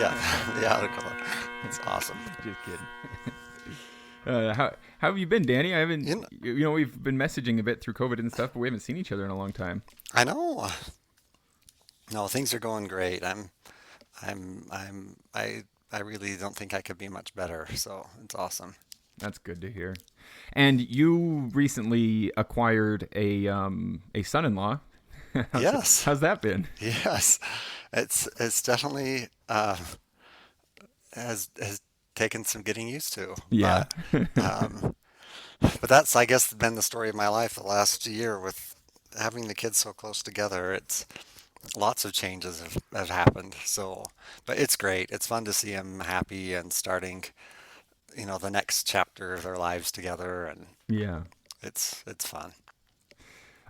Yeah, the article. It's awesome. Just kidding. How have you been, Danny? I haven't. You know, We've been messaging a bit through COVID and stuff, but we haven't seen each other in a long time. I know. No, things are going great. I really don't think I could be much better. So it's awesome. That's good to hear. And you recently acquired a son-in-law. Yes, How's that been? yes. It's definitely has taken some getting used to, Yeah. um, but that's I guess been the story of my life the last year with having the kids so close together. It's lots of changes have happened. So, but it's great. It's fun to see them happy and starting, the next chapter of their lives together, and Yeah. it's fun.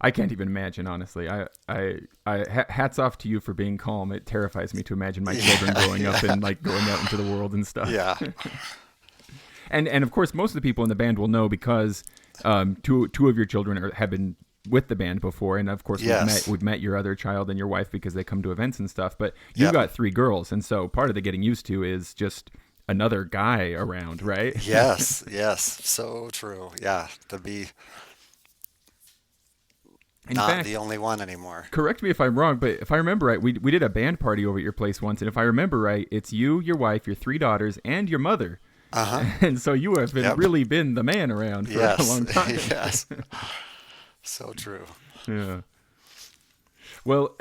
I can't even imagine, honestly. Hats off to you for being calm. It terrifies me to imagine my children Yeah, growing up yeah, and like going out into the world and stuff. yeah. And of course, most of the people in the band will know because two of your children have been with the band before, and of course Yes. we've met your other child and your wife because they come to events and stuff. But you've Yep. got three girls, and so part of the getting used to is just another guy around, right? Yes, yes. So true. Yeah, to be In not fact, the only one anymore. correct me if I'm wrong, but if I remember right, we did a band party over at your place once, and if I remember right, it's you, your wife, your three daughters, and your mother. Uh-huh. And so you have been Yep. really been the man around for a Yes. long time. Yes. So true. Yeah. Well,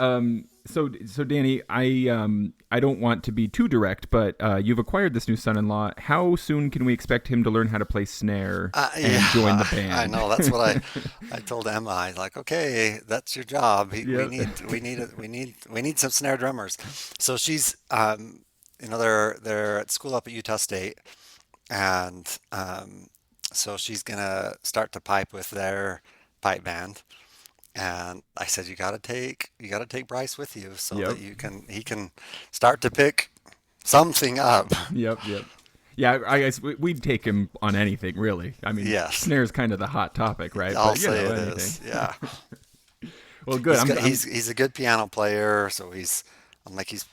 so Danny, I don't want to be too direct, but you've acquired this new son-in-law. How soon can we expect him to learn how to play snare and join Yeah, the I band? know. That's what I told Emma. I was like, okay, that's your job. We Yep. need some snare drummers. So she's they're at school up at Utah State, and so she's gonna start to pipe with their pipe band. And I said, you gotta take Bryce with you so Yep. that he can start to pick something up. Yep. Yep. Yeah, I guess we'd take him on anything, really. I mean, Yes, snare's kind of the hot topic, right? I'll But say it anything. is. Yeah. Well, good. He's good. He's a good piano player, so I'm like he's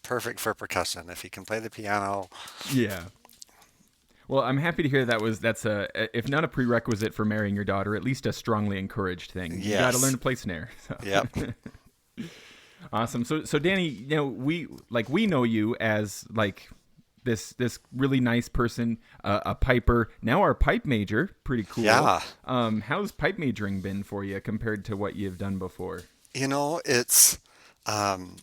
perfect for percussion. If he can play the piano, Yeah. Well, I'm happy to hear that's a if not a prerequisite for marrying your daughter, at least a strongly encouraged thing. You got to learn yes. to play snare. So. Yep. Awesome. So Danny, we know you as like this really nice person, a piper. Now our pipe major, pretty cool. Yeah. How's pipe majoring been for you compared to what you've done before? Um,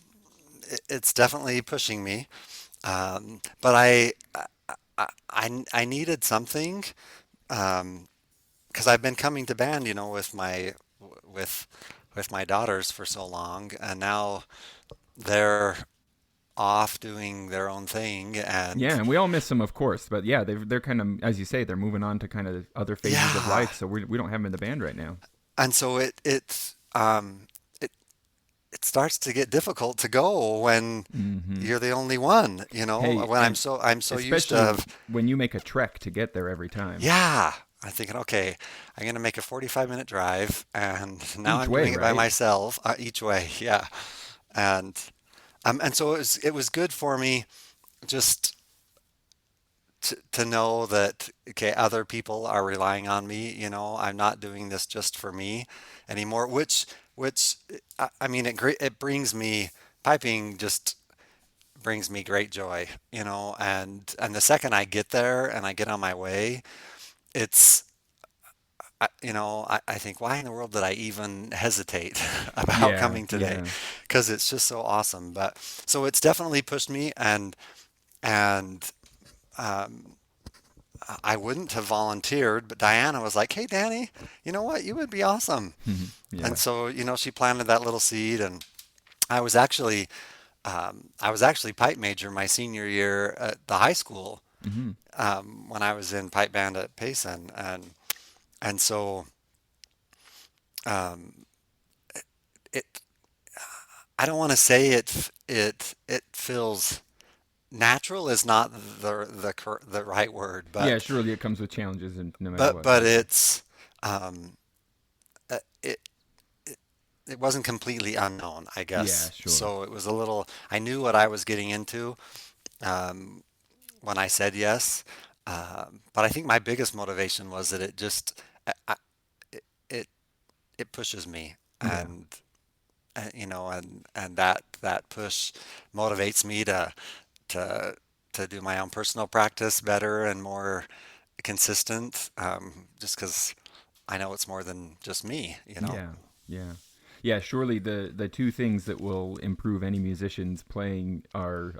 it's definitely pushing me. But I needed something because I've been coming to band, with with my daughters for so long, and now they're off doing their own thing, Yeah, and and we all miss them, of course. But yeah, they're kind of, as you say, they're moving on to kind of other phases of yeah, life. So we don't have them in the band right now. and so it it starts to get difficult to go when Hmm. you're the only one, Hey, when and I'm so used especially to. when you make a trek to get there every time, Yeah. I'm thinking, okay, I'm going to make a 45-minute drive, and now each I'm way, doing it by right? myself each way. Yeah. And and so it was good for me just to know that, okay, other people are relying on me. I'm not doing this just for me anymore, which I mean, it brings me, piping just brings me great joy, and the second I get there and I get on my way, it's I think, why in the world did I even hesitate about Yeah, coming today? yeah. Because it's just so awesome. But so it's definitely pushed me, and um, I wouldn't have volunteered, but Diana was like, "Hey, Danny, you know what? You would be awesome." Yeah. And so she planted that little seed, and I was actually pipe major my senior year at the high school, Hmm. when I was in pipe band at Payson, and so. Um, it I don't want to say it feels natural is not the right word, Yeah, but surely it comes with challenges, and no matter but what, but right? it's um it it wasn't completely unknown, I Yeah, guess. sure. So it was a little, I knew what I was getting into, um, when I said yes. But I think my biggest motivation was that it, it, it pushes me, Yeah. and and that push motivates me to to do my own personal practice better and more consistent, just because I know it's more than just me. Yeah. Yeah. Yeah, surely the two things that will improve any musician's playing are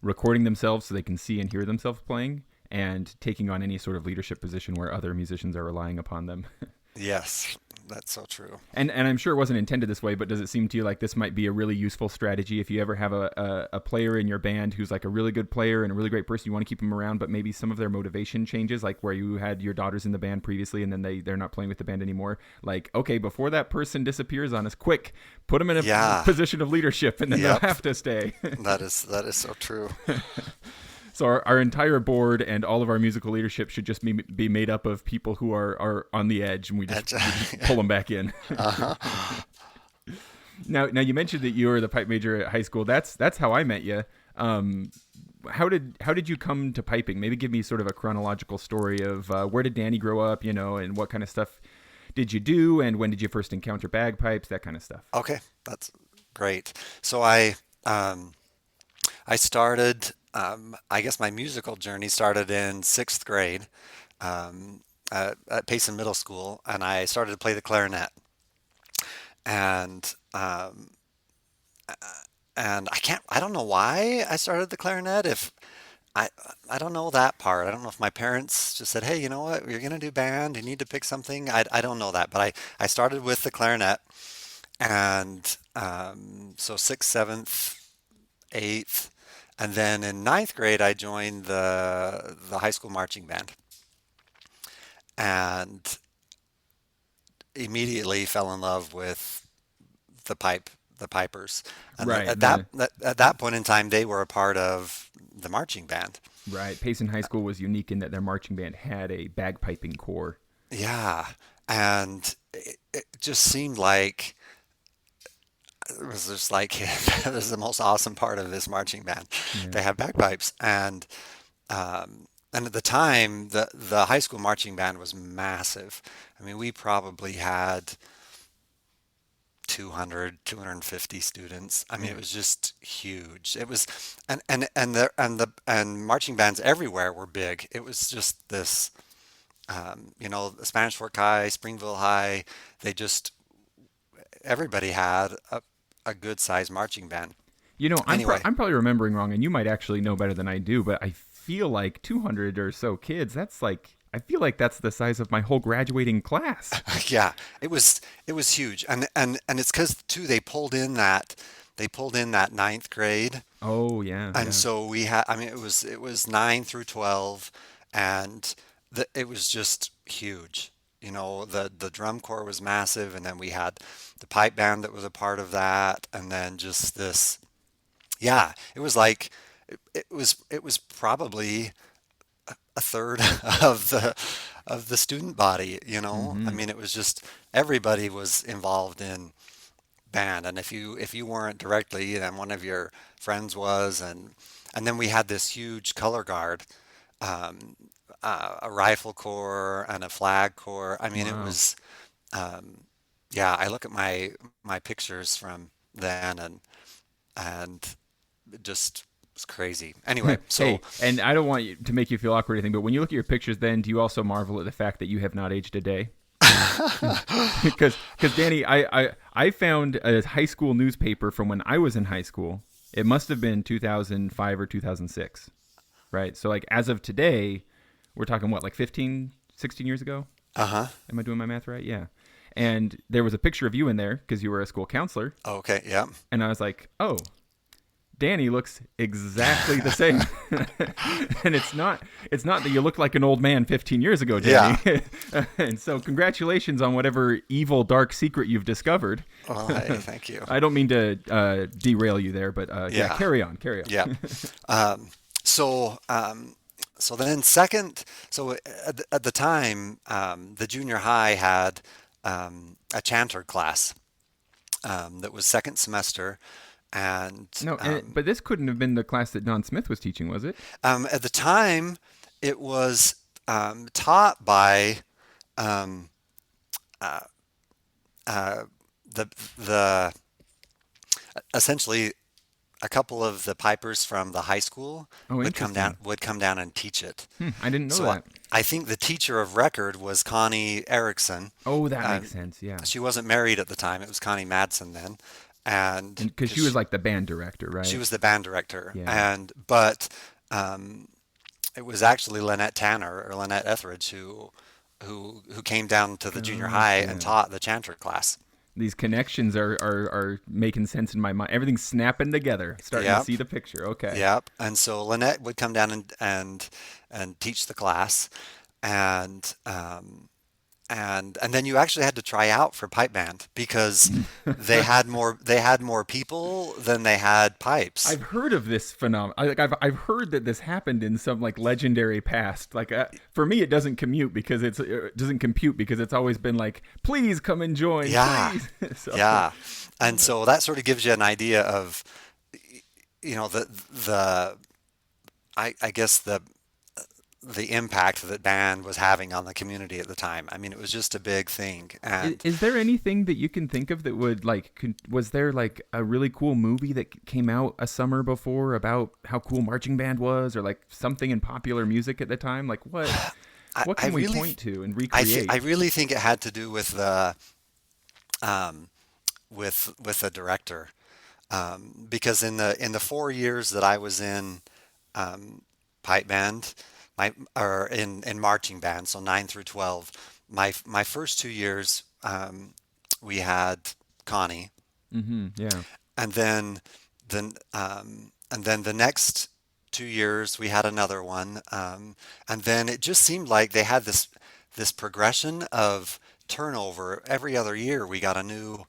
recording themselves so they can see and hear themselves playing, and taking on any sort of leadership position where other musicians are relying upon them. Yes, that's so true. And I'm sure it wasn't intended this way, but does it seem to you like this might be a really useful strategy if you ever have a player in your band who's like a really good player and a really great person, you want to keep them around, but maybe some of their motivation changes, like where you had your daughters in the band previously and then they're not playing with the band anymore. Like, okay, before that person disappears on us, quick, put them in a Yeah. position of leadership and then they'll Yep. have to stay. That is so true. So our entire board and all of our musical leadership should just be made up of people who are on the edge, and we just pull them back in. Uh-huh. Now you mentioned that you were the pipe major at high school. That's how I met you. Um, how did you come to piping? Maybe give me sort of a chronological story of where did Danny grow up, and what kind of stuff did you do, and when did you first encounter bagpipes, that kind of stuff. Okay, that's great. So I started, I guess my musical journey started in sixth grade, at Payson Middle School, and I started to play the clarinet. And I don't know why I started the clarinet. If I, I don't know that part. I don't know if my parents just said, "Hey, you know what? You're gonna do band. You need to pick something." I don't know that, but I started with the clarinet, and so sixth, seventh, eighth, and then in ninth grade I joined the high school marching band, and immediately fell in love with the pipe, the pipers, and Right. at that point in time they were a part of the marching band. Right. Payson High School was unique in that their marching band had a bagpiping corps. Yeah, and it just seemed like it was just like that was the most awesome part of this marching band. Yeah. They have bagpipes, and at the time the high school marching band was massive. I mean, we probably had 200, 250 students. I mean, it Yeah. was just huge. It was, and marching bands everywhere were big. It was just this, Spanish Fork High, Springville High. They just everybody had a good sized marching band. Anyway, I'm probably remembering wrong, and you might actually know better than I do, but I feel like 200 or so kids. That's like I feel like that's the size of my whole graduating class. yeah, it was huge, and it's because too they pulled in that ninth grade. Oh yeah, And yeah. so we had, I mean, it was 9 through 12, and it was just huge. The drum corps was massive, and then we had the pipe band that was a part of that, and then just this, yeah, it was like it was probably a third of the student body. I Mm-hmm. mean, it was just everybody was involved in band, and if you weren't directly, then one of your friends was, and then we had this huge color guard, um, a rifle corps and a flag corps. I mean, it Wow. was, um, yeah. I look at my pictures from then, and it just was crazy. Anyway, so Hey, and I don't want you to make you feel awkward or anything, but when you look at your pictures, then do you also marvel at the fact that you have not aged a day? Because Danny, I found a high school newspaper from when I was in high school. It must have been 2005 or 2006, right? So like as of today, we're talking what, like 15, 16 years ago? uh-huh. Am I doing my math right? Yeah. And there was a picture of you in there because you were a school counselor, Okay, yeah. and I was like, oh, Danny looks exactly the same. And it's not that you look like an old man 15 years ago, Danny. Yeah. And so congratulations on whatever evil dark secret you've discovered. Well, hey, thank you. I don't mean to derail you there, but yeah, Yeah. carry on, carry on. Yeah. Um, so, um, so then second, so at the time, the junior high had a chanter class that was second semester, And No, but this couldn't have been the class that Don Smith was teaching, was it? at the time, it was taught by um, uh, uh, the the essentially a couple of the pipers from the high school Oh, interesting. would come down and teach it. I didn't know So that. I think the teacher of record was Connie Erickson. Oh, that Uh, makes sense. Yeah, she wasn't married at the time. It was Connie Madsen then, and and because she was like the band director, she right? was the band director. Yeah. And but um, it was actually Lynette Tanner or Lynette Etheridge who came down to the junior Oh, high and yeah. taught the chanter class. These connections are making sense in my mind. Everything's snapping together. Starting to Yep. see the picture. Okay. Yep. And so Lynette would come down and teach the class, and and then you actually had to try out for pipe band because they had more people than they had pipes. I've heard of this phenomenon. I've heard that this happened in some like legendary past. Like for me, it doesn't it doesn't compute because it's always been like, please come and join, Yeah. please. So Yeah. And so that sort of gives you an idea of the I guess the impact that band was having on the community at the time. I mean, it was just a big thing. And is there anything that you can think of that would like? Was there like a really cool movie that came out a summer before about how cool marching band was, or like something in popular music at the time? Like what I can we really point to and recreate? I really think it had to do with the um, with the director, because in the 4 years that I was in pipe band, my or in marching band, so 9 through 12, my first 2 years we had Connie, Yeah. and then the next 2 years we had another one, and then it just seemed like they had this progression of turnover. Every other year we got a new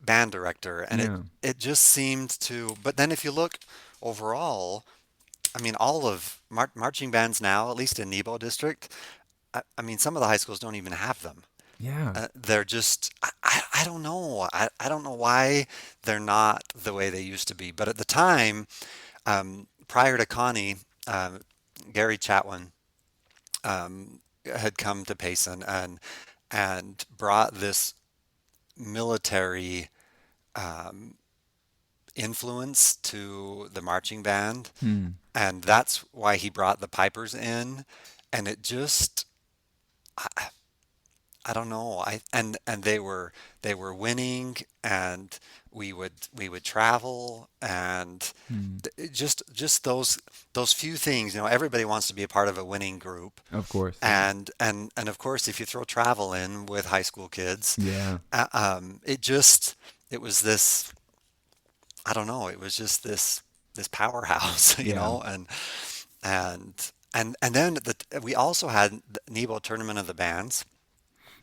band director, and Yeah. it just seemed to. But then if you look overall, I mean, all of marching bands now, at least in Nebo district, I mean, some of the high schools don't even have them. Yeah. They're just, I don't know. I don't know why they're not the way they used to be. But at the time, prior to Connie, Gary Chatwin had come to Payson and brought this military um, influence to the marching band, Hmm. and that's why he brought the pipers in. And it just, I, I don't know. And they were winning, and we would travel, and Hmm. just those few things. Everybody wants to be a part of a winning group, Of course. Yeah. and of course, if you throw travel in with high school kids, Yeah. it was this. I don't know. It was just this powerhouse, Yeah. and and then we also had the Nebo Tournament of the Bands,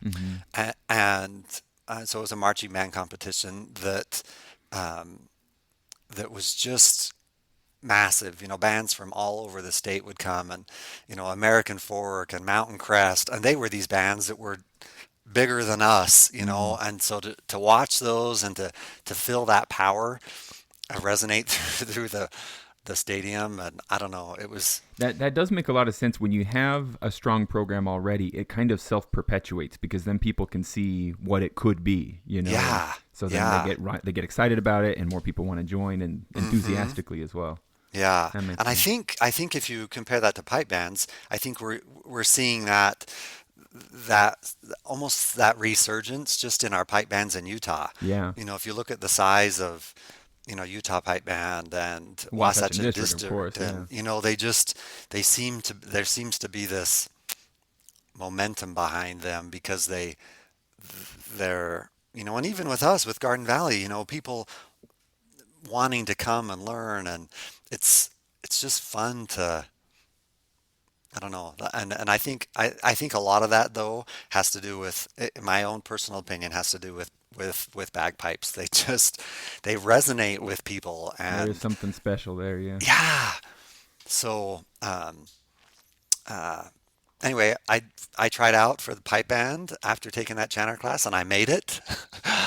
Hmm. and so it was a marching band competition um, that was just massive. Bands from all over the state would come, and American Fork and Mountain Crest, and they were these bands that were bigger than us, Hmm. and so to watch those and to feel that power resonate through the stadium, and I don't know, it was That does make a lot of sense. When you have a strong program already, it kind of self perpetuates because then people can see what it could be, and yeah, so then yeah, they get excited about it, and more people want to join and hmm enthusiastically as well. yeah. That makes And sense. I think if you compare that to pipe bands, I think we're seeing that almost that resurgence just in our pipe bands in Utah. Yeah, If you look at the size of Utah Pipe Band and Wasatch and Wasatch and District, of District, course. Yeah. and they seem to there seems to be this momentum behind them because they're and even with us with Garden Valley, people wanting to come and learn, and it's just fun to. I don't know, and I think a lot of that though has to do with, in my own personal opinion, has to do with bagpipes. They resonate with people, There is and something special there. Yeah. yeah. So uh, anyway, I tried out for the pipe band after taking that chanter class, and I made it.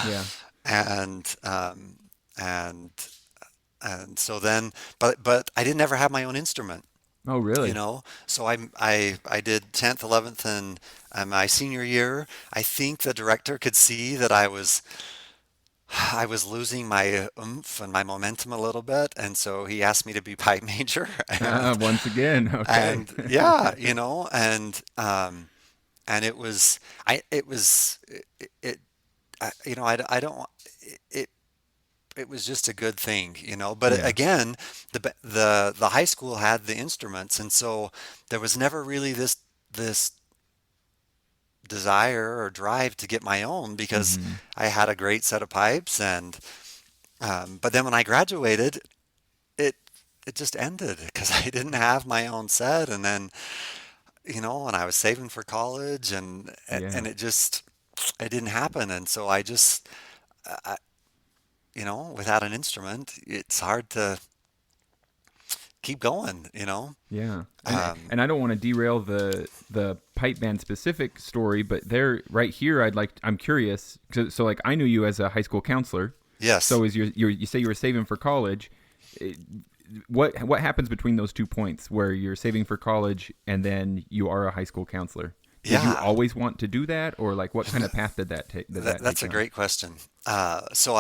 Yeah. and and so then, but I didn't ever have my own instrument, Oh, really? So I did 10th, 11th, and my senior year. I think the director could see that I was losing my oomph and my momentum a little bit, and so he asked me to be pipe major, Once again, okay. and yeah, and it was it I don't it it was just a good thing, but Yeah. again, the high school had the instruments, and so there was never really this desire or drive to get my own because Hmm. I had a great set of pipes, and but then when I graduated, it it just ended because I didn't have my own set, and then and I was saving for college, Yeah. and it didn't happen, and so I just I, without an instrument, it's hard to keep going, Yeah. Um, And I don't want to derail the pipe band specific story, but there right here I'm curious. So like I knew you as a high school counselor. yes. So is you say you were saving for college. eh, what happens between those 2 points where you're saving for college and then you are a high school counselor? Did you Yeah, always want to do that, or like what kind of path did that take that's a you on? great question. So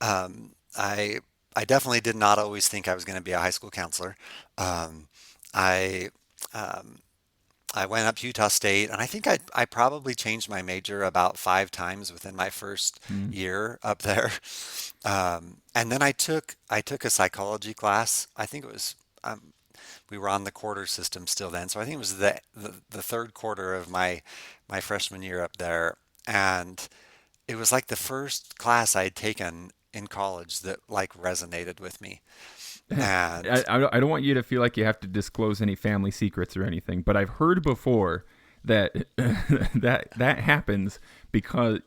um, I, I definitely did not always think I was going to be a high school counselor. Um, I, um, I went up to Utah State, and I think I probably changed my major about 5 times within my first Hmm. year up there. And then I took a psychology class. I think it was we were on the quarter system still then, so I think it was the third quarter of my freshman year up there, and it was like the first class I had taken in college that like resonated with me. And I don't want you to feel like you have to disclose any family secrets or anything, but I've heard before that that happens because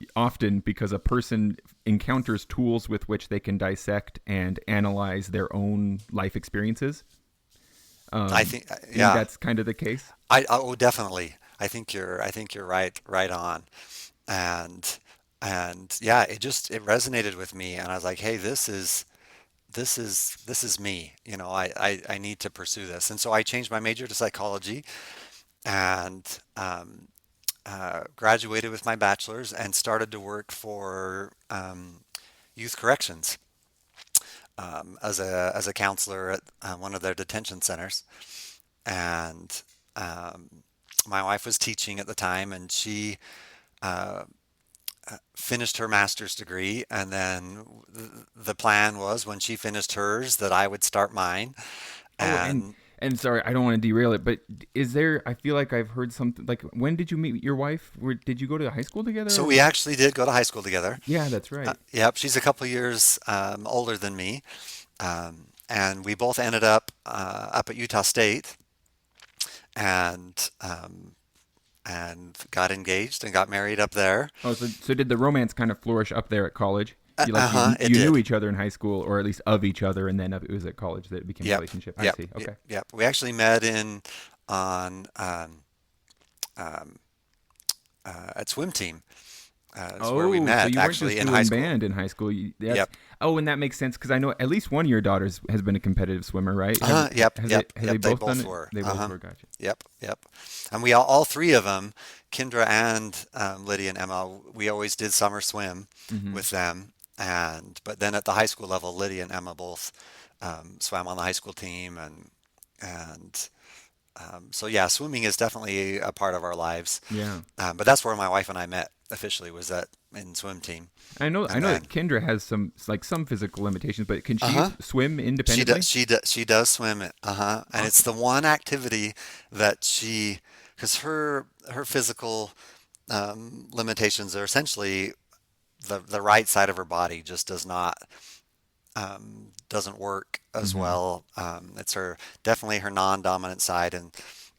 a person encounters tools with which they can dissect and analyze their own life experiences. I Um, think, you think yeah, that's kind of the case? oh, definitely. I think you're right on. And yeah, it resonated with me, and I was like, hey, this is me. I need to pursue this. And so I changed my major to psychology, and graduated with my bachelor's and started to work for youth corrections, as a counselor at one of their detention centers. And um, my wife was teaching at the time, and she uh, finished her master's degree, and then the plan was when she finished hers that I would start mine. Oh, And and sorry, I don't want to derail it, but is there? I feel like I've heard something. Like, when did you meet your wife? Did you go to high school together? so Or we actually did go to high school together. yeah, that's right. Yep, she's a couple years older than me, and we both ended up up at Utah State, and got engaged and got married up there. Oh, so did the romance kind of flourish up there at college? You like Uh-huh, it you knew did. each other in high school, or at least of each other, and then it was at college that it became a Yep, relationship. I yep, see. yep, Okay. yep. We actually met in on um, at swim team. Is where we Oh, so met you weren't actually just in high doing school. band in high school. That's Yep. oh, and that makes sense because I know at least one of your daughters has been a competitive swimmer, right? Yep, yep, Have they yep. They both done both it? were. They both were. Gotcha. Yep, yep. And we all three of them, Kendra and Lydia and Emma, we always did summer swim Hmm. with them. And but then at the high school level, Lydia and Emma both swam on the high school team, and so yeah, swimming is definitely a part of our lives. Yeah. But that's where my wife and I met officially, was at in swim team, I and know that then Kendra has some physical limitations, but can she uh-huh. swim independently? She does swim it. Uh-huh. And it's Awesome. the one activity that because her physical limitations are essentially the right side of her body just doesn't work as Hmm. well. It's definitely her non-dominant side,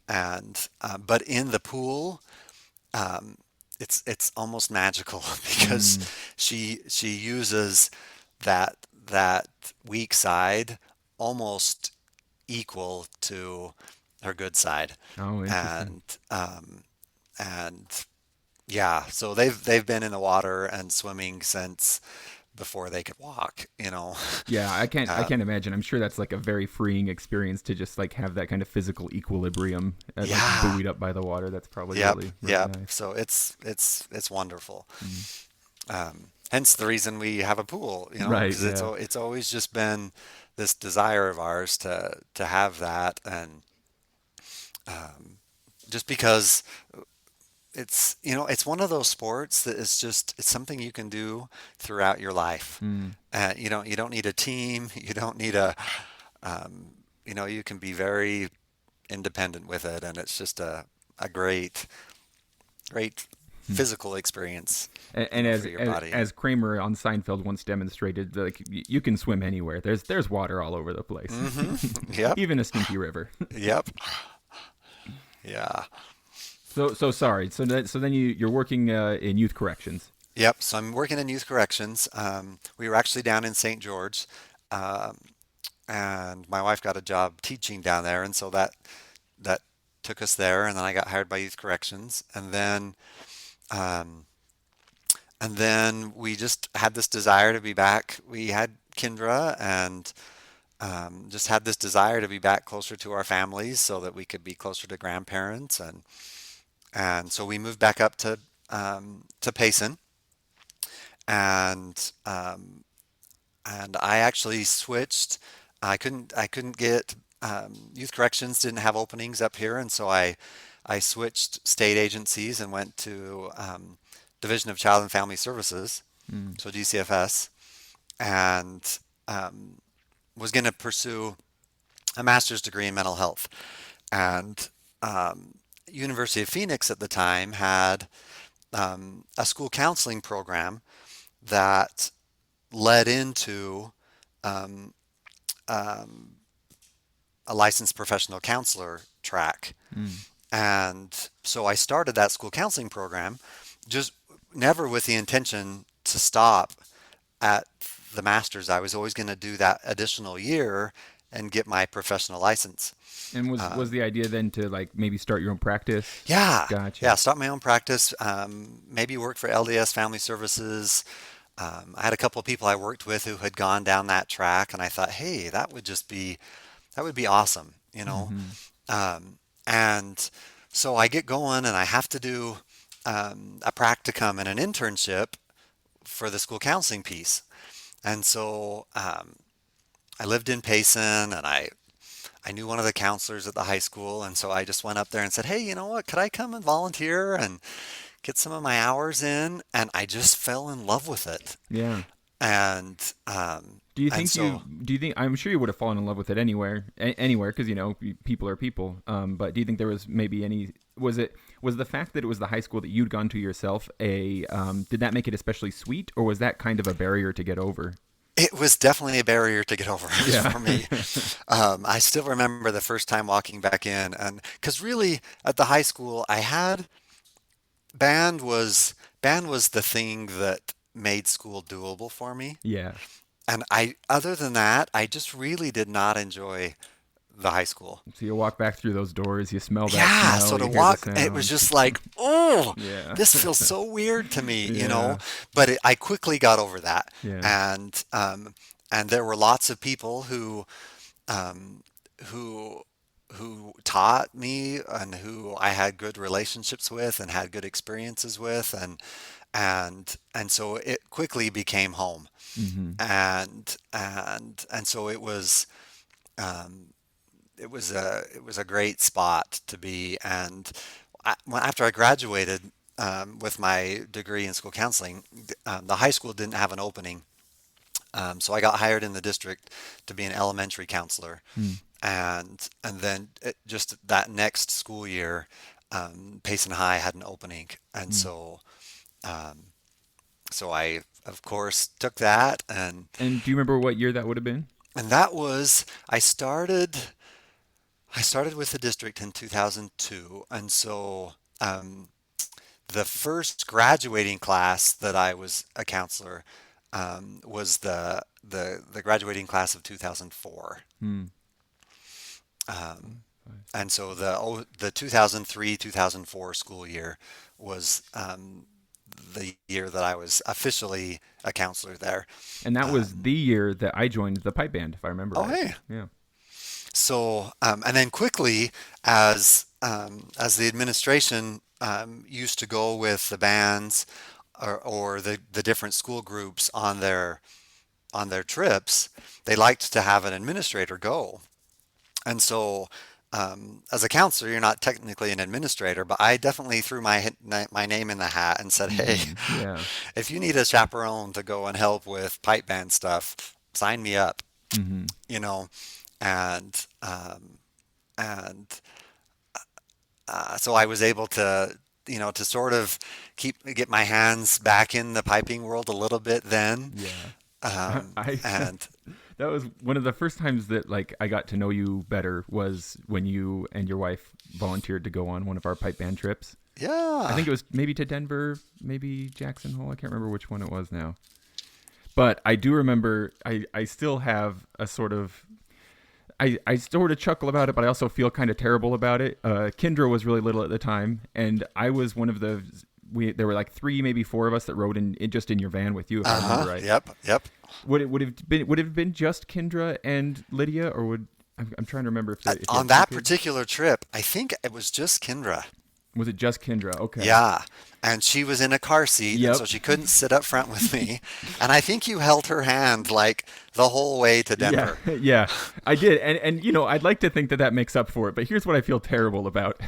but in the pool, um, it's almost magical because Mm. she uses that weak side almost equal to her good side, Oh, interesting. and um, and yeah, so they've been in the water and swimming since before they could walk, you know. Yeah, I Uh, can't imagine. I'm sure that's like a very freeing experience to just like have that kind of physical equilibrium and like yeah, buoyed up by the water. That's probably yep, really yep. nice. So it's wonderful. Mm. Hence the reason we have a pool, you know, Right, because yeah. it's always just been this desire of ours to have that, and just because it's one of those sports that is just it's something you can do throughout your life. Mm. You don't need a team, you don't need a you can be very independent with it, and it's just a great Hmm. physical experience, And for your body. as Kramer on Seinfeld once demonstrated, like you can swim anywhere. There's water all over the place, Yep. even a stinky river. Yep. Yeah. So sorry. So then you're working in youth corrections. Yep. So I'm working in youth corrections. We were actually down in St. George, um, and my wife got a job teaching down there, and so that took us there. And then I got hired by youth corrections, um, and then we just had this desire to be back. We had Kendra, and just had this desire to be back closer to our families, so that we could be closer to grandparents, and so we moved back up to Payson, and I actually switched. I couldn't get youth corrections didn't have openings up here, and so I switched state agencies and went to Division of Child and Family Services, Mm. so DCFS, and um, was going to pursue a master's degree in mental health. And University of Phoenix at the time had a school counseling program that led into um, um, a licensed professional counselor track. Mm. And so I started that school counseling program, just never with the intention to stop at the master's. I was always going to do that additional year and get my professional license. And was Um, the idea then to like maybe start your own practice? yeah, yeah, Gotcha. start my own practice, maybe work for LDS Family Services. I had a couple of people I worked with who had gone down that track, and I thought, hey, that would be awesome, you know. Hmm. Um, and so I get going, and I have to do a practicum and an internship for the school counseling piece. And so I lived in Payson, and I knew one of the counselors at the high school, and so I just went up there and said, hey, you know what? Could I come and volunteer and get some of my hours in? And I just fell in love with it. Yeah. And so Do you think I'm sure you would have fallen in love with it anywhere because people are people. But do you think there was maybe any was the fact that it was the high school that you'd gone to yourself a did that make it especially sweet, or was that kind of a barrier to get over? it was definitely a barrier to get over Yeah. for me. I still remember the first time walking back in, and because really at the high school I had band was band was the thing that made school doable for me. Yeah. And other than that, I just really did not enjoy the high school. So you walk back through those doors, you smell that Yeah, smell, so to you hear the walk, it was sound. just like, oh, Yeah. this feels so weird to me, you know. Yeah. But I quickly got over that, Yeah. and there were lots of people um, who who taught me and who I had good relationships with and had good experiences with, and so it quickly became home, Hmm. and so um, it was a great spot to be. And after I graduated with my degree in school counseling, the high school didn't have an opening, so I got hired in the district to be an elementary counselor, Mm. and then just that next school year, Payson High had an opening, and Mm. um, so I of course took that, And do you remember what year that would have been? and that was I started with the district in 2002, and so the first graduating class that I was a counselor was the graduating class of 2004. Mm. Um, and so the 2003 2004 school year was the year that I was officially a counselor there. And that was the year that I joined the pipe band, if I remember Oh, right. hey. Yeah. So, and then quickly, as the administration used to go with the bands or the different school groups on their trips, they liked to have an administrator go. And so, as a counselor, you're not technically an administrator, but I definitely threw my name in the hat and said, "Hey, Yeah. if you need a chaperone to go and help with pipe band stuff, sign me up." Hmm. You know, and and so I was able to, to sort of get my hands back in the piping world a little bit then, Yeah. I and that was one of the first times that like I got to know you better was when you and your wife volunteered to go on one of our pipe band trips. I yeah. think it was maybe to Denver, maybe Jackson Hole. I can't remember which one it was now. But I do remember I still have a sort of I sort of chuckle about it, but I also feel kind of terrible about it. Kendra was really little at the time, and I was one of the there were like three, maybe four of us that rode in just in your van with you, if I remember Uh-huh. right. Yep. Yep. Would it have been just Kendra and Lydia, or I'm trying to remember if you On had two that kids? particular trip, I think it was just Kendra. Was it just Kendra? Okay. Yeah. And she was in a car seat, and Yep. so she couldn't sit up front with me. And I think you held her hand like the whole way to Yeah, Denver. yeah, I did, and I'd like to think that that makes up for it, but here's what I feel terrible about.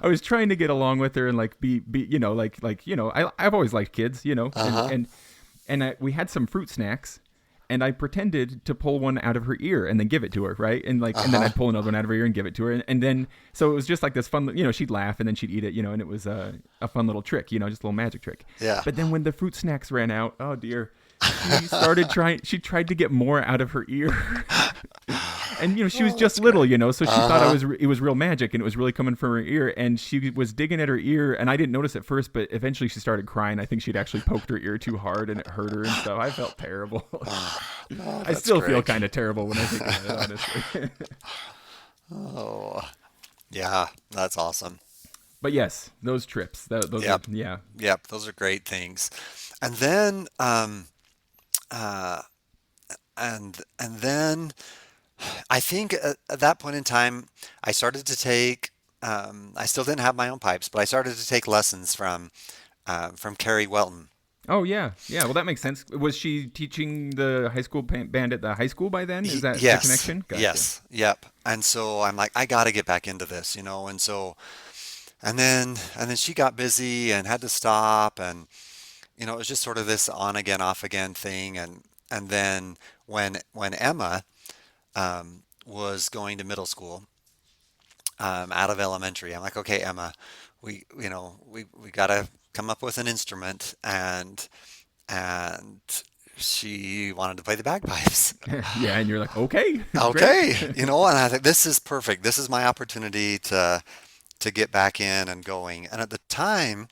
I was trying to get along with her and like be I've always liked kids, Uh-huh. and we had some fruit snacks, and I pretended to pull one out of her ear and then give it to her, right? And then Uh-huh. I'd pull another one out of her ear and give it to her, and then so it was just like this fun, she'd laugh and then she'd eat it, and it was a fun little trick, just a little magic trick. Yeah. But then when the fruit snacks ran out, oh dear. She tried to get more out of her ear. And she was Oh, just that's little, great. so she thought Uh-huh. it was real magic and it was really coming from her ear, and she was digging at her ear, and I didn't notice at first, but eventually she started crying. I think she'd actually poked her ear too hard and it hurt her and stuff. I felt terrible. Oh, I that's still feel great. kind of terrible when I think of it, honestly. Oh, yeah, that's awesome. But yes, those trips, those are, Yep. yeah. Yep, those are great things. And then uh and then I think at that point in time I started to take I still didn't have my own pipes, but I started to take lessons from Carrie Welton. Oh yeah, yeah. Well, that makes sense. Was she teaching the high school band at the high school by then? Is that the Yes. connection? Gotcha. Yes. Yep. And so I'm like, I got to get back into this, and so and then she got busy and had to stop, and it was just sort of this on again, off again thing, and then when Emma was going to middle school, out of elementary, I'm like, okay, Emma, we got to come up with an instrument, and she wanted to play the bagpipes. Yeah, and you're like, okay, great. Okay, and I think this is perfect. This is my opportunity to get back in and going. And at the time,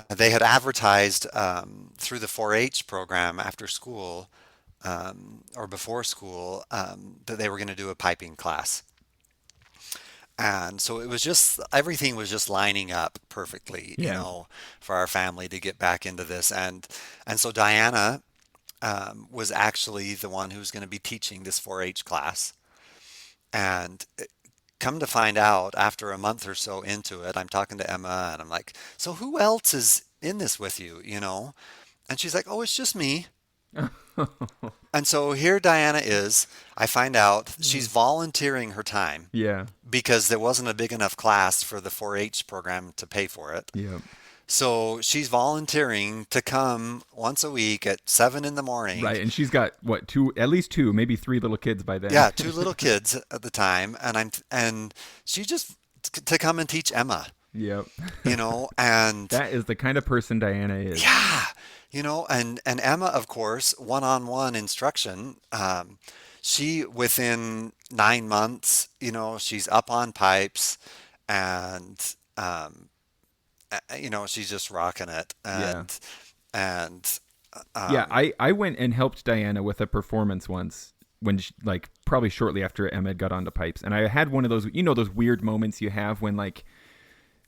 they had advertised through the 4-H program after school, or before school, that they were going to do a piping class. And so it was just everything was just lining up perfectly, Yeah. for our family to get back into this. And so Diana was actually the one who was going to be teaching this 4-H class. And come to find out, after a month or so into it, I'm talking to Emma and I'm like, so who else is in this with you? And she's like, oh, it's just me. And so here Diana is. I find out she's volunteering her time Yeah. because there wasn't a big enough class for the 4-H program to pay for it. Yeah. So she's volunteering to come once a week at 7 in the morning. Right, and she's got what, at least two, maybe three little kids by then. Yeah, two little kids at the time, and she just to come and teach Emma, Yep. and That is the kind of person Diana is. yeah, and Emma, of course, one-on-one instruction. She within 9 months, she's up on pipes, and she's just rocking it, Yeah. and Yeah, um, I went and helped Diana with a performance once when like probably shortly after Emma got onto pipes, and I had one of those those weird moments you have when like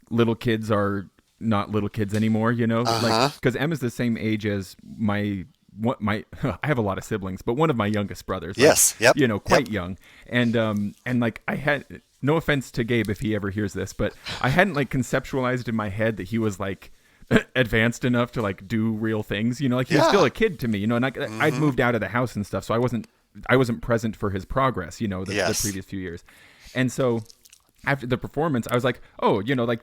little kids are not little kids anymore, you know, like Uh-huh. because Emma's the same age as my I have a lot of siblings, but one of my youngest brothers, like, Yes. Yep. you know, Yep. quite young, and like I had no offense to Gabe if he ever hears this, but I hadn't like conceptualized in my head that he was like advanced enough to like do real things, you know, like he was still Yeah. a kid to me, you know, and I'd Mm-hmm. moved out of the house and stuff, so I wasn't present for his progress, you know, the Yes. previous few years, and so after the performance, I was like, oh, you know, like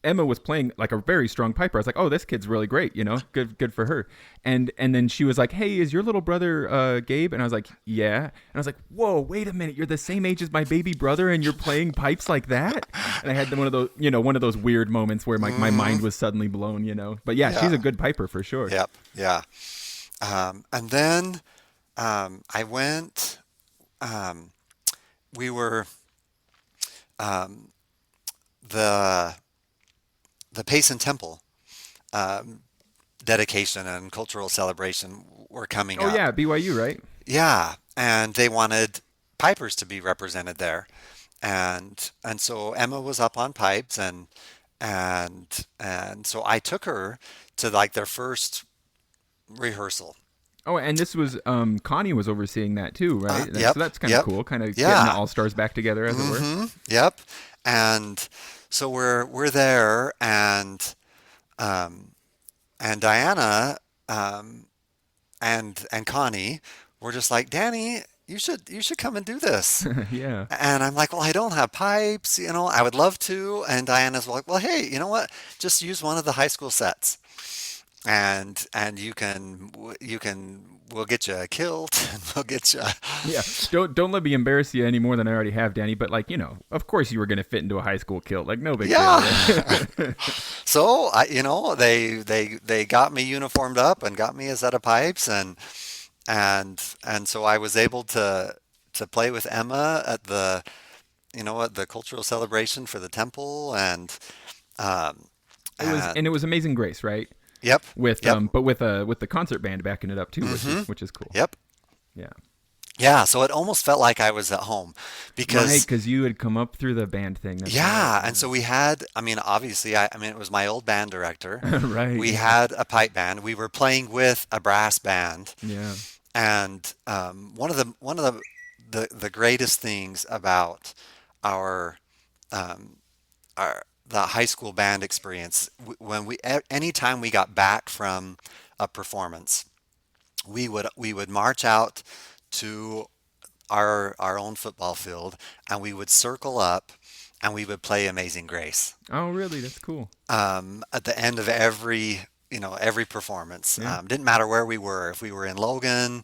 Emma was playing like a very strong piper. I was like, oh, this kid's really great, you know, good for her. And then she was like, hey, is your little brother Gabe? And I was like, yeah. And I was like, whoa, wait a minute, you're the same age as my baby brother, and you're playing pipes like that? And I had one of those, you know, one of those weird moments where my Mm-hmm. mind was suddenly blown, you know. But yeah, she's Yeah. a good piper for sure. Yep. Yeah. And then I went. Um, we were um, the Payson Temple um, dedication and cultural celebration were coming Oh up. yeah, BYU, right? Yeah, and they wanted pipers to be represented there, and so Emma was up on pipes, and so I took her to like their first rehearsal. Oh, and this was Connie was overseeing that too, right? So Yep, that's kind of yep, cool, kind of getting the yeah, all stars back together, as it were. yep, and so we're there, um, and Diana um, and Connie were just like, Danny, you should come and do this. Yeah. And I'm like, well, I don't have pipes, I would love to. And Diana's like, well, hey, you know what? Just use one of the high school sets, and we'll get you a kilt, and we'll get you. Yeah, don't let me embarrass you any more than I already have, Danny. But like, you know, of course you were gonna fit into a high school kilt, like no big deal, Yeah. right? So they got me uniformed up and got me a set of pipes, and so I was able to play with Emma at the cultural celebration for the temple, um, It and was Amazing Grace, right? yep, With yep, but with the concert band backing it up too, which is cool. yep. Yeah, Yeah, so it almost felt like I was at home right, because because you had come up through the band thing. That's right. yeah, and so we had, I mean, obviously, I mean, it was my old band director. Yeah. Right. We Yeah. had a pipe band. We were playing with a brass band, Yeah. and one of the greatest things about our um, the high school band experience when anytime we got back from a performance, we would march out to our own football field, and we would circle up, and we would play Amazing Grace Oh, really? That's cool. at the end of every performance. Yeah. Didn't matter where we were, if we were in Logan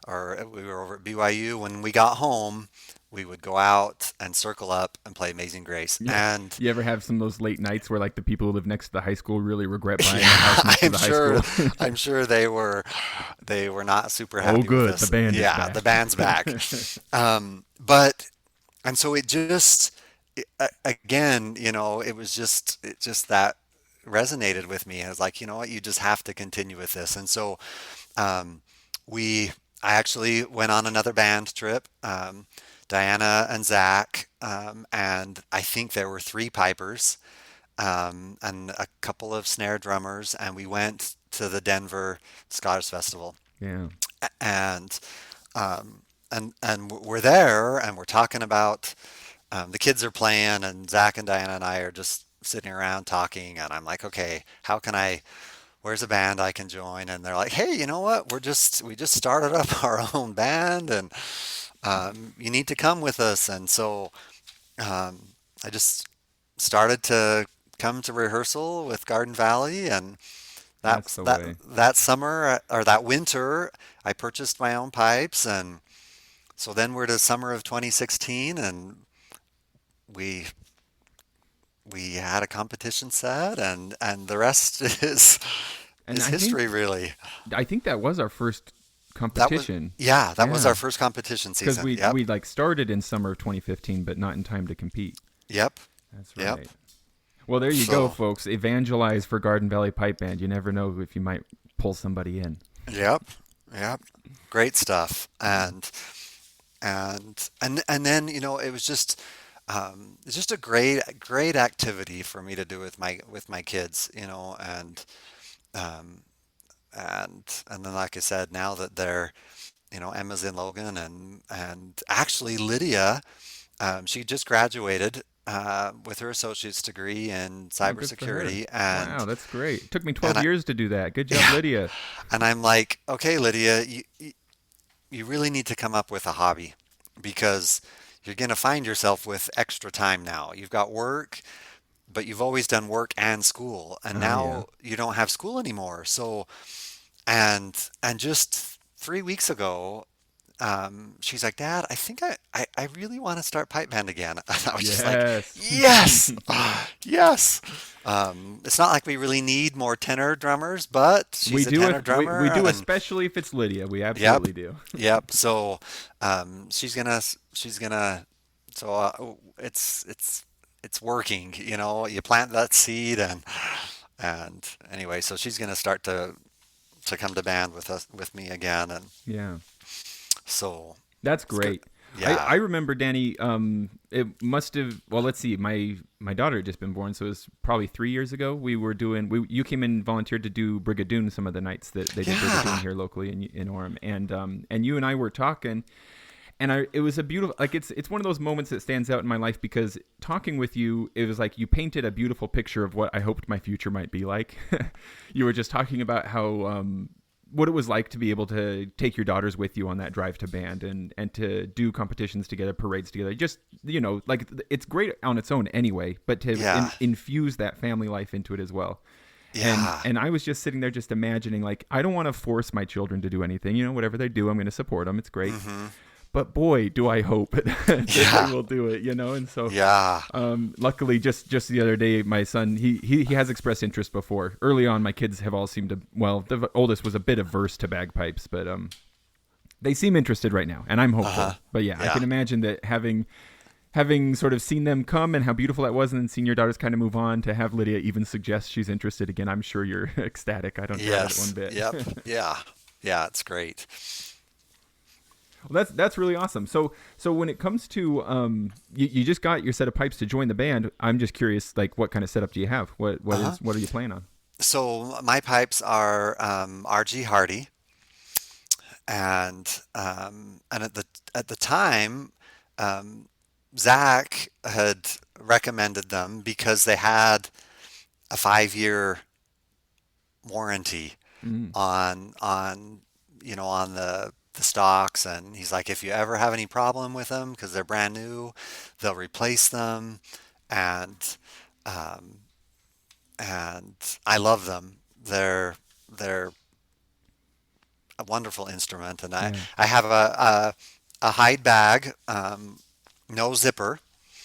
or we were over at BYU. When we got home, we would go out and circle up and play Amazing Grace. Yeah. And You ever have some of those late nights where like the people who live next to the high school really regret buying a yeah, house next to I'm the high sure school? I'm sure they were not super Oh, happy with good. The us. band is Yeah, the back. band's back. But and so it just again, it just that resonated with me. I was like, you know what, you just have to continue with this. And so um, we I actually went on another band trip. Diana and Zach, and I think there were three pipers, and a couple of snare drummers, and we went to the Denver Scottish Festival, Yeah. and um, and we're there, and we're talking about the kids are playing, and Zach and Diana and I are just sitting around talking, and I'm like, okay, how can I? Where's a band I can join? And they're like, hey, you know what? We just started up our own band, and you need to come with us. And so I just started to come to rehearsal with Garden Valley, and That's that the that way. that summer or that winter, I purchased my own pipes, and so then we're to summer of 2016, and we we had a competition set, and the rest is And is history, really. I think that was our first That was competition. yeah, that was Yeah. our first competition Because season. we Yep, we like started in summer of 2015, but not in time to compete. yep, That's yep. right. Well, there you go, So folks. Evangelize for Garden Valley Pipe Band. You never know if you might pull somebody in. yep, yep. Great stuff. And then it was just it's just a great activity for me to do with my kids, um, and then like I said, now that they're, Emma's in Logan, and actually Lydia, she just graduated with her associate's degree in Oh, good for her. cybersecurity, Wow, that's great. It took me and 12 I years to do that. Good job, yeah, Lydia. and I'm like, okay, Lydia, you really need to come up with a hobby because you're going to find yourself with extra time now. You've got work, but you've always done work and school, and Oh, yeah. now you don't have school anymore. So, and just 3 weeks ago, she's like, Dad, I think I really want to start pipe band again. And I was just like, Yes. yes, yes. It's not like we really need more tenor drummers, but We she's a do tenor it. We drummer, do, and especially if it's Lydia. We yep, absolutely do. yep. So, she's gonna. So it's working. You plant that seed, and anyway, so she's gonna start to come to band with me again, and Yeah. so That's it's good. great. Yeah. I remember Danny. It must have. Well, let's see. My daughter had just been born, so it was probably 3 years ago. We were doing. You came in and volunteered to do Brigadoon some of the nights that they did Brigadoon Yeah. here locally in Orem, and you and I were talking, and it was a beautiful, like, it's one of those moments that stands out in my life because talking with you, it was like you painted a beautiful picture of what I hoped my future might be like. You were just talking about how what it was like to be able to take your daughters with you on that drive to band and to do competitions together, parades together. Just, like, it's great on its own anyway, but to Yeah. infuse that family life into it as well. and Yeah. and I was just sitting there just imagining, like, I don't want to force my children to do anything. Whatever they do, I'm going to support them. It's great. Mm-hmm. But boy, do I hope that they Yeah. will do it. And so Yeah. luckily, just the other day, my son, he has expressed interest before. Early on, my kids have all seemed to, well, the oldest was a bit averse to bagpipes, but they seem interested right now, and I'm hopeful. Uh-huh. But yeah, I Yeah. can imagine that having sort of seen them come and how beautiful that was, and then seeing your daughters kind of move on, to have Lydia even suggest she's interested again, I'm sure you're ecstatic. I don't doubt it one Yes. bit. Yep. Yeah. Yeah. It's great. Well, that's really awesome. So when it comes to you just got your set of pipes to join the band. I'm just curious, like, what kind of setup do you have? Uh-huh. What are you playing on? So my pipes are RG Hardy, and at the time, um, Zach had recommended them because they had a 5 year warranty Mm, on the stocks, and he's like, if you ever have any problem with them because they're brand new, they'll replace them, and um, and I love them. They're a wonderful instrument, and I yeah, I have a hide bag, no zipper.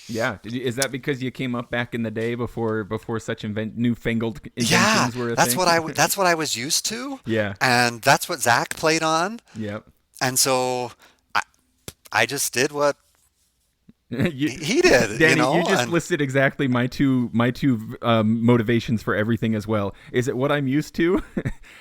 yeah. Is that because you came up back in the day before such newfangled Yeah, inventions were a thing? that's what I was used to, Yeah. and that's what Zach played on, Yep. and so I, I just did what you, he did, Danny, you just and listed exactly my two motivations for everything as well. Is it what I'm used to,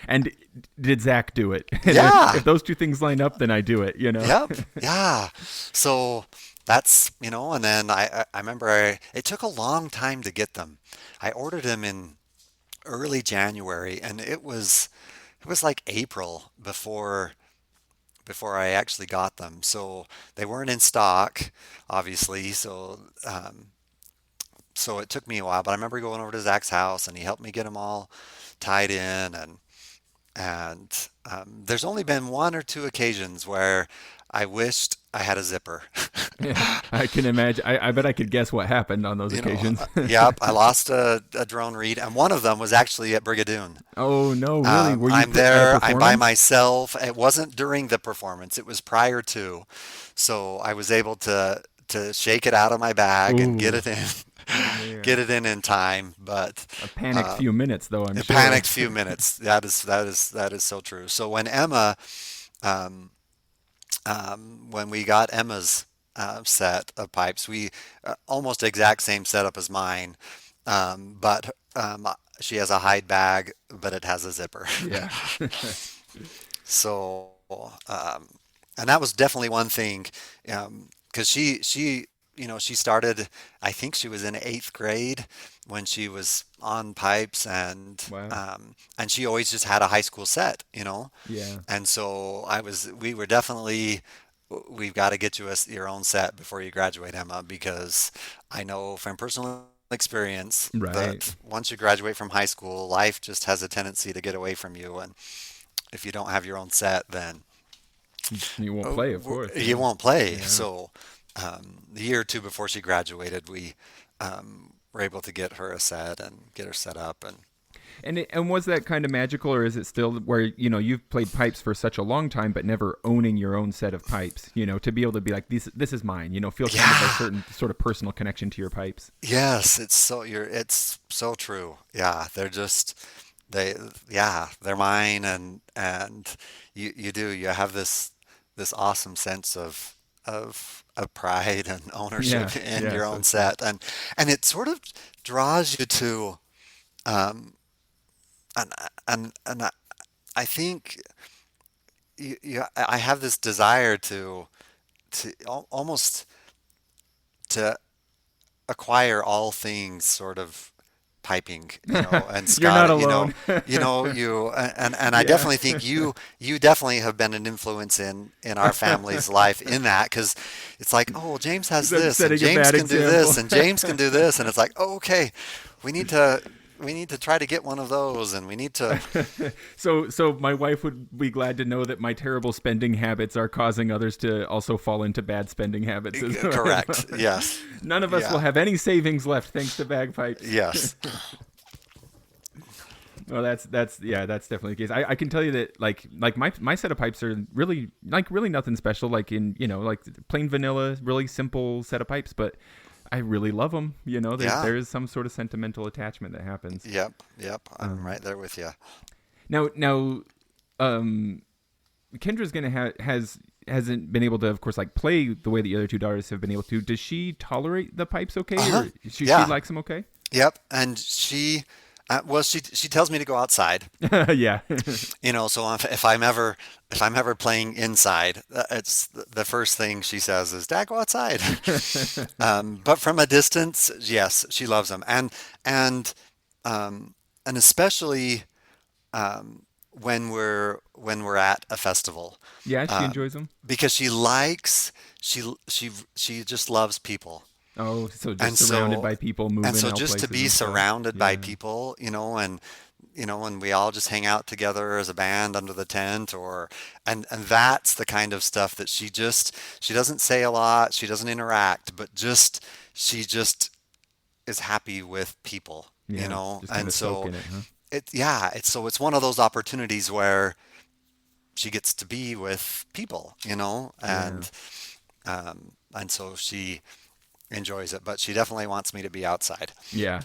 and did Zach do it? And if yeah, those two things line up, then I do it. yep, yeah. So that's, and then I remember it took a long time to get them. I ordered them in early January, and it was like April before I actually got them. So they weren't in stock, obviously. So it took me a while, but I remember going over to Zach's house, and he helped me get them all tied in, and there's only been one or two occasions where I wished I had a zipper. Yeah, I can imagine. I bet I could guess what happened on those occasions. Yep, I lost a drone read, and one of them was actually at Brigadoon. Oh no, really? Were you I'm at a there. I'm by performance? myself. It wasn't during the performance. It was prior to, so I was able to shake it out of my bag and get Ooh, it in, yeah. get it in time. But A panicked uh, few minutes, though, I'm a sure. panicked few minutes. That is so true. So um, when we got Emma's set of pipes, we almost exact same setup as mine, but she has a hide bag, but it has a zipper. Yeah. So, and that was definitely one thing, because she she started, I think she was in eighth grade when she was on pipes, Wow. and she always just had a high school set. Yeah. And so we were definitely, we've got to get you your own set before you graduate, Emma, because I know from personal experience Right. that once you graduate from high school, life just has a tendency to get away from you. And if you don't have your own set, then You won't play, of course. you Yeah. won't play. Yeah. So the year or two before she graduated, we were able to get her a set and get her set up. And And was that kind of magical, or is it still where you've played pipes for such a long time, but never owning your own set of pipes? To be able to be like, this is mine. Feel kind of a yeah, certain sort of personal connection to your pipes. yes, it's so true. Yeah, they yeah, they're mine, and you have this awesome sense of pride and Yeah. ownership in Yeah. your So own true. set, and it sort of draws you to um and I think I have this desire to almost to acquire all things sort of piping, and You're not Scott, alone. and I Yeah. definitely think you definitely have been an influence in our family's life in that, because it's like, oh, well, James has I'm this, and setting a James bad can do example. this, and James can do this, and it's like, oh, okay, we need to we need to try to get one of those, and we need to. So my wife would be glad to know that my terrible spending habits are causing others to also fall into bad spending habits as well. Correct. Yes. None of us will Yeah. have any savings left thanks to bagpipes. Yes. Well, that's definitely the case. I can tell you that like my set of pipes are really nothing special. Like in like plain vanilla, really simple set of pipes, but I really love them. Yeah. There is some sort of sentimental attachment that happens. Yep. Yep. I'm Um, right there with you. now, um, Kendra's gonna hasn't been able to, of course, like play the way the other two daughters have been able to. Does she tolerate the pipes okay, Uh huh. or she Yeah. likes them okay? Yep. And well, she tells me to go outside. Yeah. So if I'm ever playing inside, it's the first thing she says is, "Dad, go outside." But from a distance, yes, she loves them, and and especially when we're at a festival, Yeah, she um, enjoys them. because she just loves people. Oh, so And just surrounded so by people and moving so all just to places be and stuff. surrounded by Yeah. people, and we all just hang out together as a band under the tent, and that's the kind of stuff that she doesn't say a lot, she doesn't interact, but she just is happy with people, Yeah. Just kind and of soak so in it, huh? it's one of those opportunities where she gets to be with people, Yeah. and so she enjoys it, but she definitely wants me to be outside. Yeah.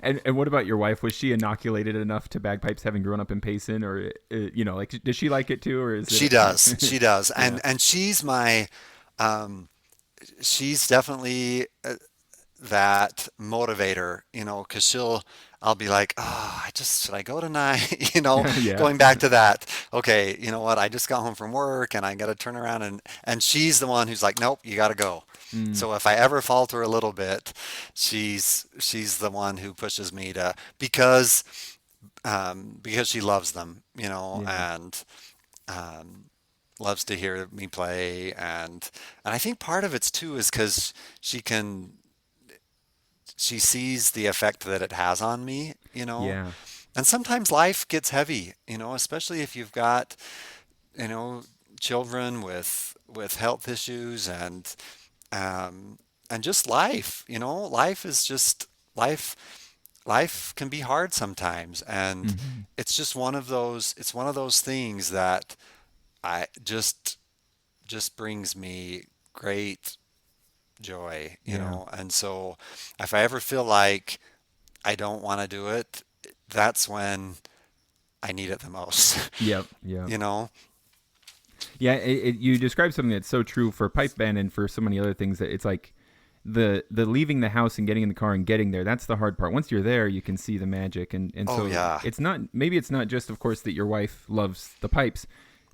And what about your wife? Was she inoculated enough to bagpipes having grown up in Payson, or like does she like it too, or is She it? does. She does. Yeah. And um she's definitely that motivator, because I'll be like, oh, should I go tonight? Yeah. Going back to that. Okay, you know what? I just got home from work and I got to turn around, and she's the one who's like, nope, you got to go. Mm, So if I ever falter a little bit, she's the one who pushes me to, because she loves them, yeah. and um, loves to hear me play, and I think part of it's too is because she sees the effect that it has on me. Yeah. And sometimes life gets heavy, especially if you've got, you know, children with health issues, um, and just life. Life is just life. Life can be hard sometimes, and Hmm. it's one of those things that I just brings me great joy, Yeah. and so if I ever feel like I don't want to do it, that's when I need it the most. Yep. Yep. you know? Yeah. You described something that's so true for pipe band and for so many other things, that it's like the leaving the house and getting in the car and getting there. That's the hard part. Once you're there, you can see the magic, and Oh so yeah. it's not just, of course, that your wife loves the pipes.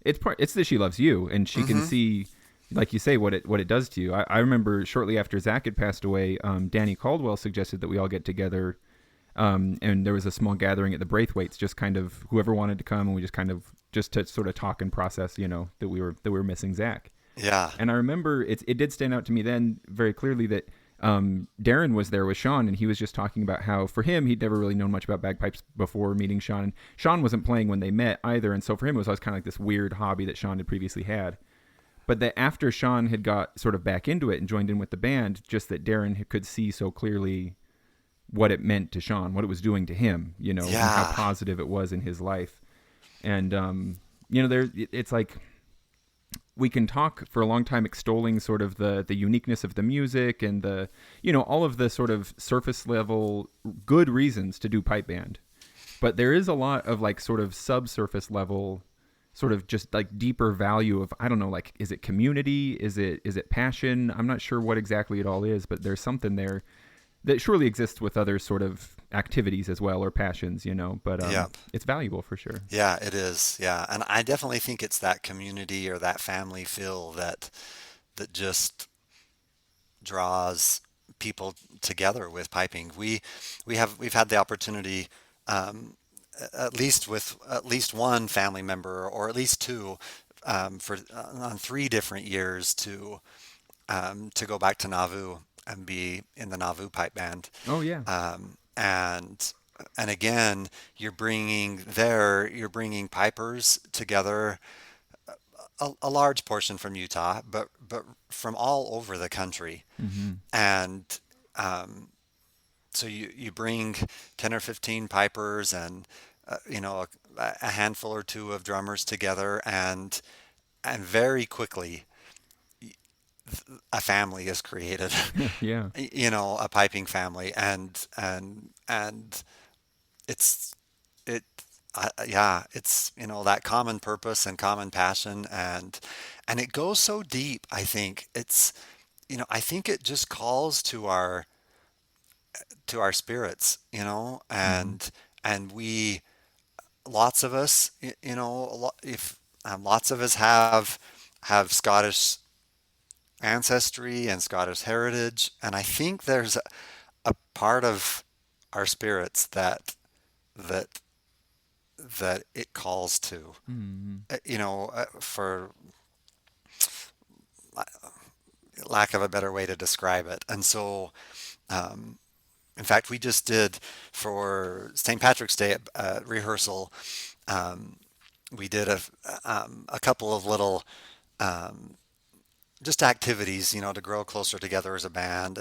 It's that she loves you, and she can Hmm. see like you say, what it does to you. I remember shortly after Zach had passed away, Danny Caldwell suggested that we all get together, and there was a small gathering at the Braithwaites, just kind of whoever wanted to come, and we just kind of just to sort of talk and process, that we were missing Zach. Yeah. And I remember it did stand out to me then very clearly that Darren was there with Sean, and he was just talking about how for him he'd never really known much about bagpipes before meeting Sean. And Sean wasn't playing when they met either, and so for him it was always kind of like this weird hobby that Sean had previously had. But that after Sean had got sort of back into it and joined in with the band, just that Darren could see so clearly what it meant to Sean, what it was doing to him, and how Yeah. positive it was in his life. And it's like we can talk for a long time extolling sort of the uniqueness of the music and the all of the sort of surface level good reasons to do pipe band, but there is a lot of like sort of subsurface level sort of just like deeper value of, I don't know, like, is it community, is it passion? I'm not sure what exactly it all is, but there's something there that surely exists with other sort of activities as well, or passions, but Yeah. it's valuable for sure. Yeah, it is. Yeah. And I definitely think it's that community or that family feel that just draws people together with piping. We've had the opportunity, um, at least with at least one family member or at least two, for on 3 different years to go back to Nauvoo and be in the Nauvoo pipe band. Oh yeah. And again, you're bringing pipers together, a large portion from Utah, but from all over the country. Mm-hmm. And um, so you bring 10 or 15 pipers and a handful or two of drummers together, and very quickly a family is created. Yeah. A piping family, and it's it yeah, it's that common purpose and common passion, and it goes so deep. I think I think it just calls to our spirits, Mm-hmm. and we lots of us, if lots of us have Scottish ancestry and Scottish heritage, and I think there's a part of our spirits that that it calls to, Mm-hmm. for lack of a better way to describe it. And so, um, in fact, we just did for St. Patrick's Day rehearsal. Um, we did a couple of little, um, just activities, to grow closer together as a band,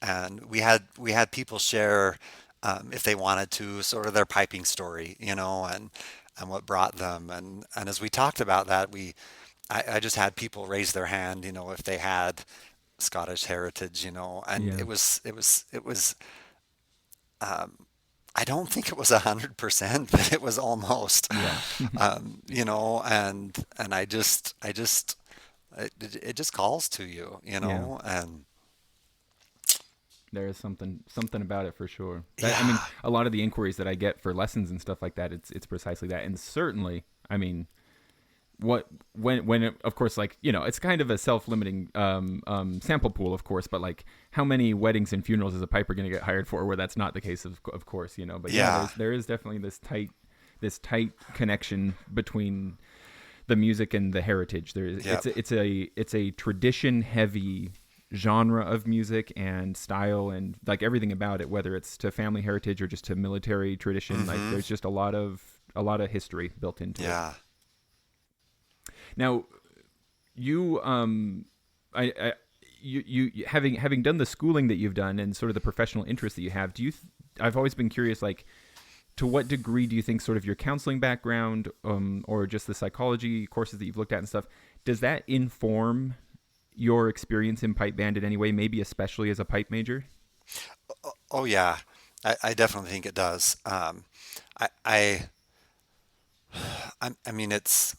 and we had people share, if they wanted to, sort of their piping story, and what brought them, and as we talked about that, I just had people raise their hand, if they had Scottish heritage, and Yeah. it was I don't think it was 100%, but it was almost, Yeah. and I just it just calls to you, Yeah. and There is something about it for sure. I mean, yeah, a lot of the inquiries that I get for lessons and stuff like that, it's precisely that. And certainly, I mean, what when it, of course, like, it's kind of a self-limiting sample pool, of course, but like how many weddings and funerals is a piper going to get hired for where that's not the case, of course, but yeah, yeah, there is definitely this tight connection between the music and the heritage. yep, It's a tradition heavy genre of music and style and like everything about it, whether it's to family heritage or just to military tradition. Like mm-hmm, there's just a lot of history built into it. yeah. Now, you I you having done the schooling that you've done and sort of the professional interest that you have, I've always been curious, like, to what degree do you think sort of your counseling background, or just the psychology courses that you've looked at and stuff, does that inform your experience in pipe band in any way, maybe especially as a pipe major? Oh yeah, I definitely think it does. I I mean, it's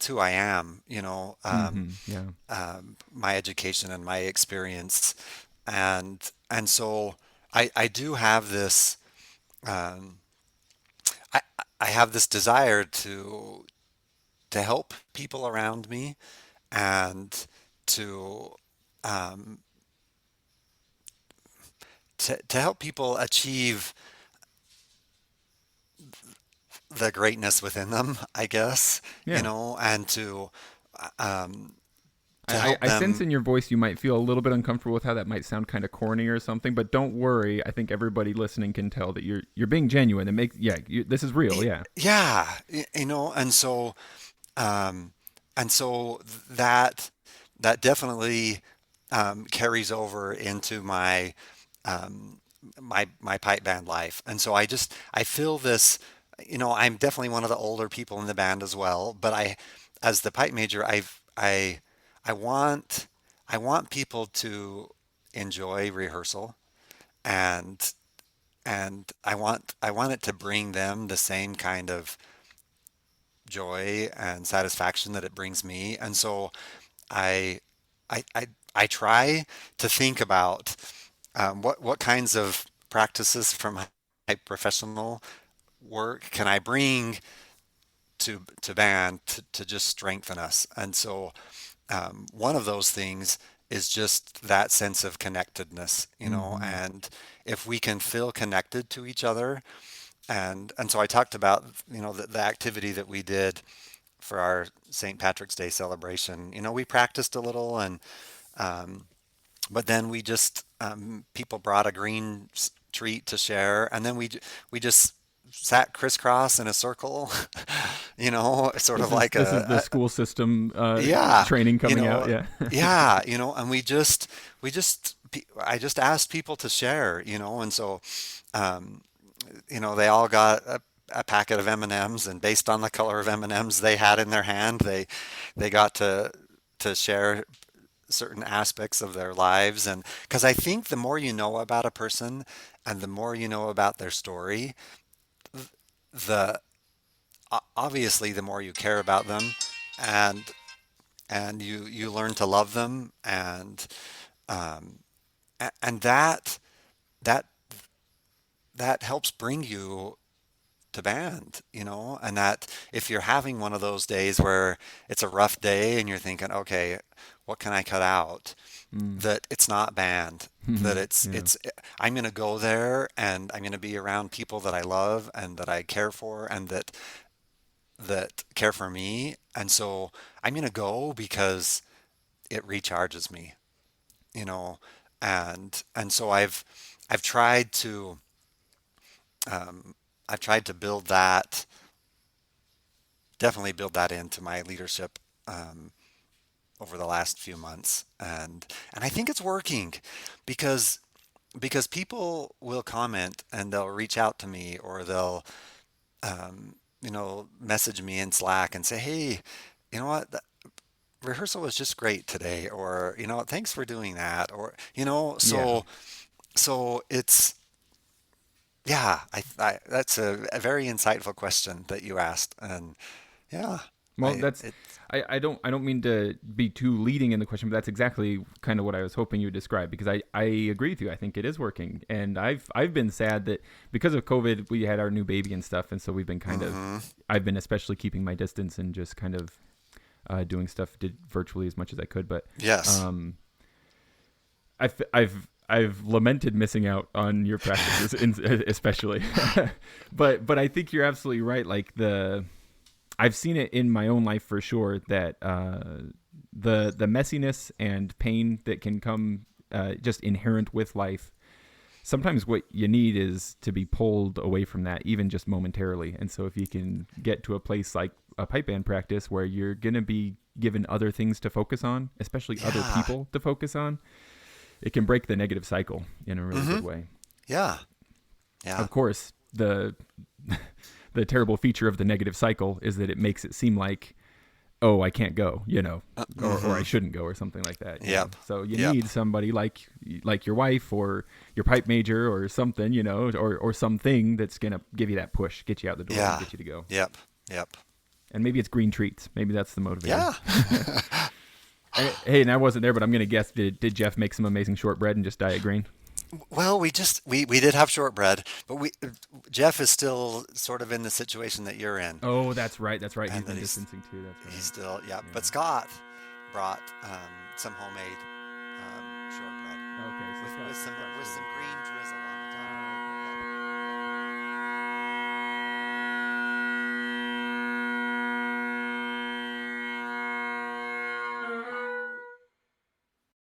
who I am, Mm-hmm. Yeah. my education and my experience, and so I do have this, um, I I have this desire help people around me, and to um, to help people achieve the greatness within them, I guess, Yeah. and um, to I help sense them. in your voice you might feel a little bit uncomfortable with how that might sound kind of corny or something, but don't worry. I think everybody listening can tell that you're being genuine and this is real. Yeah. Yeah, um, and so that that definitely carries over into um, my pipe band life. And so I feel this, I'm definitely one of the older people in the band as well, but as the pipe major, I want I want people to enjoy rehearsal, and I want it to bring them the same kind of joy and satisfaction that it brings me. And so I I try to think about what kinds of practices from my professional work can I bring to band to just strengthen us. And so one of those things is just that sense of connectedness, Mm-hmm. and if we can feel connected to each other. And so I talked about, the activity that we did for our St. Patrick's Day celebration. We practiced a little, and um, but then we just people brought a green treat to share, and then we just sat crisscross in a circle, sort of like This is the school system yeah, training you coming out. know, Yeah. yeah, and I just asked people to share, and so um, they all got a packet of M&Ms, and based on the color of M&Ms they had in their hand, they got to share certain aspects of their lives. And because I think the more you know about a person and the more you know about their story, the obviously the more you care about them, and you learn to love them, um, and that that helps bring you to band, and that if you're having one of those days where it's a rough day and you're thinking, okay, what can I cut out? Mm. That it's not band, that Yeah. it's I'm going to go there and I'm going to be around people that I love and that I care for, and that care for me. And so I'm going to go because it recharges me, you know, and so I've tried to um, I've tried to definitely build that into my leadership over the last few months, and I think it's working, because people will comment and they'll reach out to me, or they'll message me in Slack and say, hey, you know what, the rehearsal was just great today, or thanks for doing that, or Yeah. so it's yeah, that's a very insightful question that you asked. And yeah, Well, I that's it I don't mean to be too leading in the question, but that's exactly kind of what I was hoping you would describe, because I agree with you. I think it is working, and I've been sad that because of COVID we had our new baby and stuff, and so we've been kind of hmm I've been especially keeping my distance and just kind of doing stuff did virtually as much as I could, but yes. um, I've lamented missing out on your practices, especially, but I think you're absolutely right. Like I've seen it in my own life for sure that the messiness and pain that can come just inherent with life. Sometimes what you need is to be pulled away from that, even just momentarily. And so if you can get to a place like a pipe band practice where you're gonna be given other things to focus on, especially other Yeah. people to focus on, it can break the negative cycle in a really hmm good way. Yeah. Yeah. Of course, the terrible feature of the negative cycle is that it makes it seem like, oh, I can't go, or I hmm shouldn't go, or something like that. Yep. So you Yep. need somebody like your wife or your pipe major or something, or something that's gonna give you that push, get you out the door, and Yeah. get you to go. Yep. Yep. And maybe it's green treats. Maybe that's the motivator. Yeah. Hey, and I wasn't there, but I'm gonna guess, did Jeff make some amazing shortbread and just dye it green? Well, we did have shortbread, but we Jeff is still sort of in the situation that you're in, Oh, that's right. That's right. He's and that been distancing too. That's he's right. still, yeah. Yeah. But Scott brought some homemade shortbread Okay, so with Scott's some still. green drizzle on